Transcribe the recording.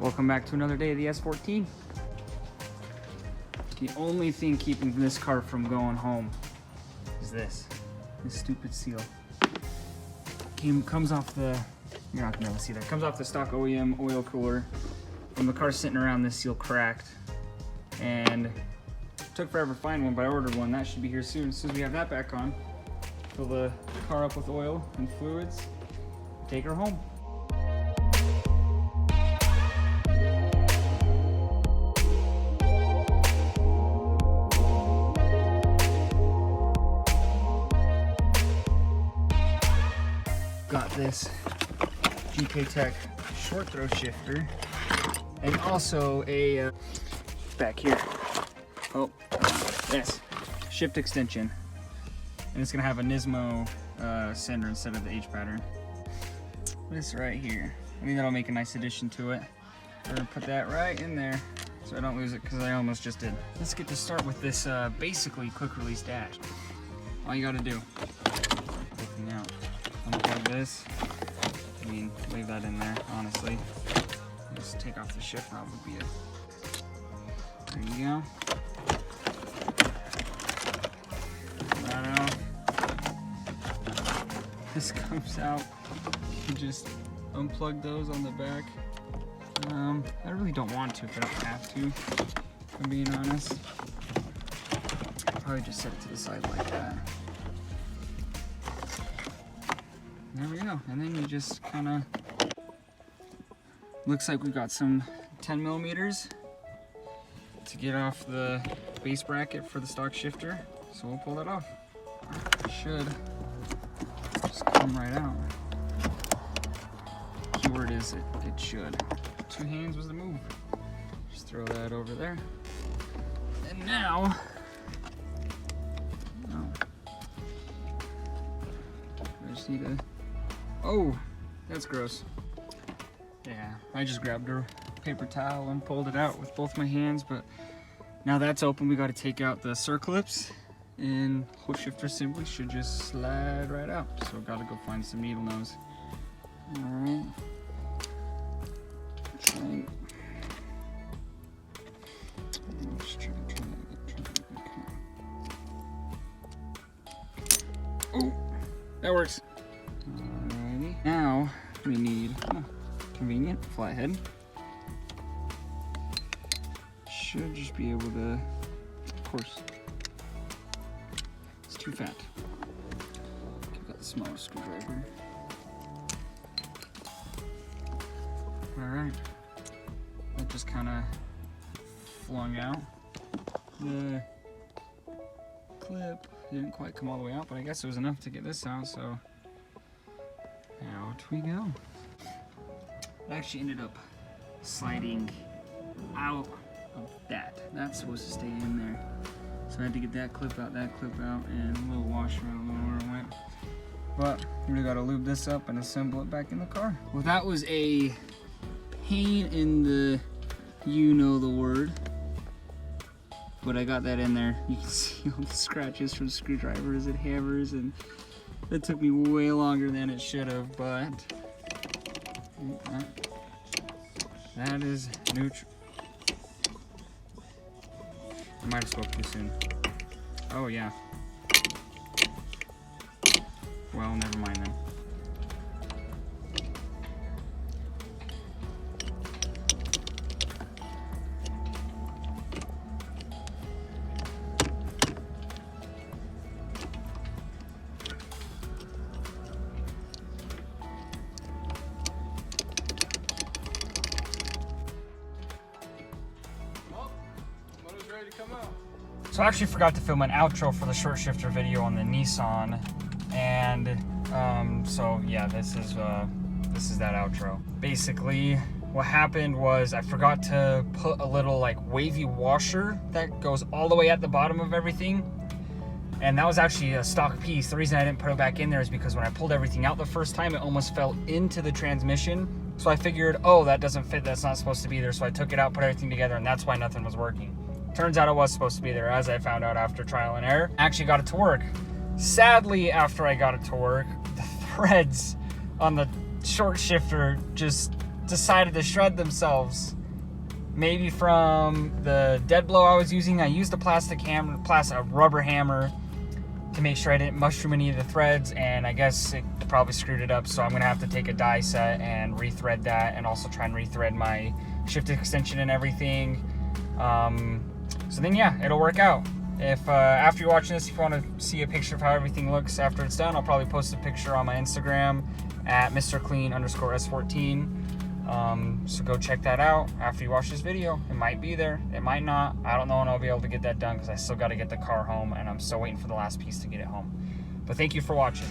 Welcome back to another day of the S14. The only thing keeping this car from going home is this stupid seal. Comes off the, you're not gonna be able to see that, comes off the stock OEM oil cooler. When the car's sitting around, this seal cracked. And it took forever to find one, but I ordered one. That should be here soon. As soon as we have that back on, fill the car up with oil and fluids, take her home. Got this GK Tech short throw shifter and also a back here, this shift extension, and it's gonna have a Nismo sender instead of the H pattern. This right here, I think that'll make a nice addition to it. We're gonna put that right in there so I don't lose it, because I almost just did. Let's get to start with this basically quick release dash. All you gotta do, taking out, unplug this, leave that in there, honestly. Just take off the shift knob would be it. There you go. Pull that out. This comes out. You just unplug those on the back. I really don't want to, but I have to, if I'm being honest. I'll probably just set it to the side like that. There we go, and then you just kind of, looks like we got some 10 millimeters to get off the base bracket for the stock shifter, so we'll pull that off. It should just come right out. Keyword is it should. Two hands was the move. Just throw that over there. And now, I just need to, oh, that's gross. Yeah, I just grabbed a paper towel and pulled it out with both my hands, but now that's open, we got to take out the circlips, and whole shifter assembly should just slide right out. So gotta go find some needle nose. All right. Oh, that works. Alrighty. Now we need convenient flathead. Should just be able to, of course, it's too fat. I've got the smaller screwdriver. Alright, that just kind of flung out. The clip didn't quite come all the way out, but I guess it was enough to get this out, so out we go. It actually ended up sliding out of that. That's supposed to stay in there. So I had to get that clip out, and a little washer, I don't know where it went. But we gotta lube this up and assemble it back in the car. Well, that was a pain in the, you know the word. But I got that in there. You can see all the scratches from screwdrivers and hammers, and it took me way longer than it should have, but that is neutral. I might have spoke too soon. Oh yeah. Well, never mind then. So I actually forgot to film an outro for the short shifter video on the Nissan, and so yeah, this is that outro. Basically, what happened was I forgot to put a little like wavy washer that goes all the way at the bottom of everything, and that was actually a stock piece. The reason I didn't put it back in there is because when I pulled everything out the first time, it almost fell into the transmission. So I figured, oh, that doesn't fit, that's not supposed to be there. So I took it out, put everything together, and that's why nothing was working. Turns out it was supposed to be there, as I found out after trial and error. I actually got it to work. Sadly, after I got it to work, the threads on the short shifter just decided to shred themselves. Maybe from the dead blow I was using. I used a a rubber hammer to make sure I didn't mushroom any of the threads, and I guess it probably screwed it up. So I'm gonna have to take a die set and rethread that, and also try and rethread my shift extension and everything. So then yeah, it'll work out. If after you're watching this, if you want to see a picture of how everything looks after it's done, I'll probably post a picture on my Instagram at mrclean_s14. So go check that out after you watch this video. It might be there, it might not. I don't know when I'll be able to get that done because I still got to get the car home, and I'm still waiting for the last piece to get it home. But thank you for watching.